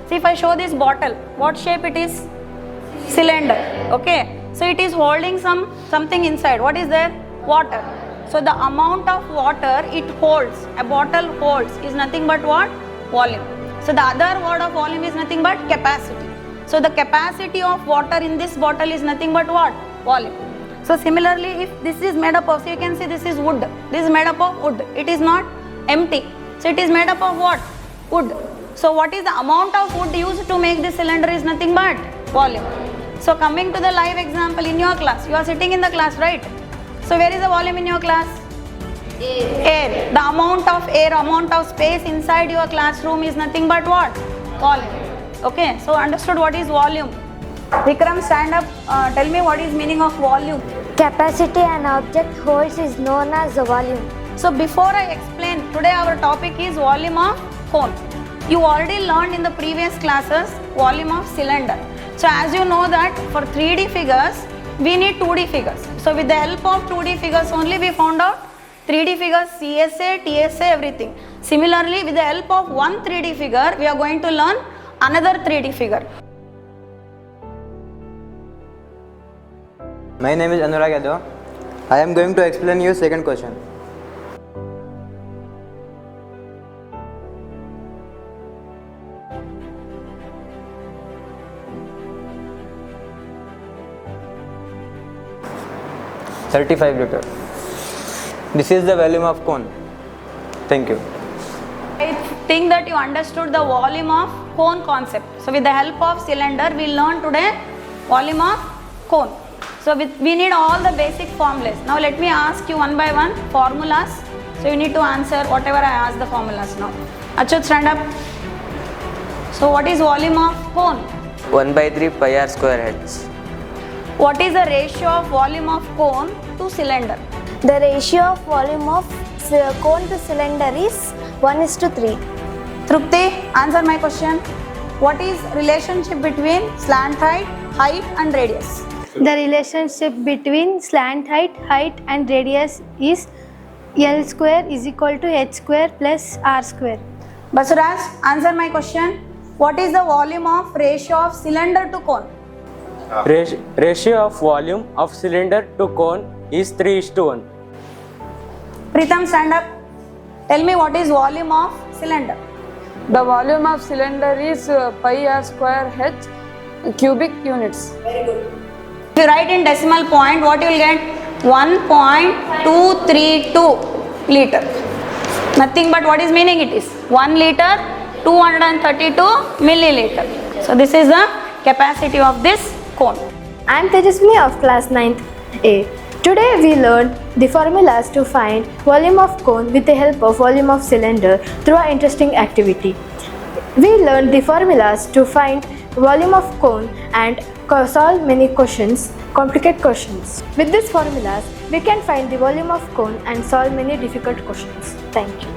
See, if I show this bottle, what shape it is? Cylinder. Okay. So it is holding something inside. What is there? Water. So the amount of water it holds, a bottle holds, is nothing but what? Volume. So the other word of volume is nothing but capacity. So the capacity of water in this bottle is nothing but what? Volume. So similarly, if this is made up of, so you can see this is wood. This is made up of wood. It is not empty. So it is made up of what? Wood. So what is the amount of wood used to make this cylinder is nothing but volume. So coming to the live example in your class, you are sitting in the class, right? So where is the volume in your class? Air. The amount of air, amount of space inside your classroom is nothing but what? Volume. Okay, so understood what is volume? Vikram, stand up, tell me what is meaning of volume. Capacity an object holds is known as the volume. So before I explain, today our topic is volume of cone. You already learned in the previous classes volume of cylinder. So as you know that for 3D figures, we need 2D figures. So with the help of 2D figures only we found out 3D figures, CSA, TSA, everything. Similarly, with the help of one 3D figure, we are going to learn another 3D figure. My name is Anurag Yadav. I am going to explain you second question. $35 liters. This is the volume of cone. Thank you. I think that you understood the volume of cone concept. So with the help of cylinder, we learn today volume of cone. So we need all the basic formulas. Now let me ask you one by one formulas. So you need to answer whatever I ask the formulas now. Achyut, stand up. So what is volume of cone? 1/3 pi r square h. What is the ratio of volume of cone to cylinder? The ratio of volume of cone to cylinder is 1:3. Trupti, answer my question. What is relationship between slant height and radius? The relationship between slant height and radius is L square is equal to h square plus r square. Basuraj, answer my question. What is the volume of ratio of cylinder to cone? Ratio of volume of cylinder to cone is 3:1. Pritam, stand up. Tell me what is volume of cylinder? The volume of cylinder is pi r square h cubic units. If you write in decimal point, what you will get? 1.232 liter. Nothing but what is meaning it is? 1 liter, 232 milliliter. So this is the capacity of this cone. I am Tejaswini of class 9th A. Today we learned the formulas to find volume of cone with the help of volume of cylinder through an interesting activity. We learned the formulas to find volume of cone and solve many questions, complicated questions. With these formulas, we can find the volume of cone and solve many difficult questions. Thank you.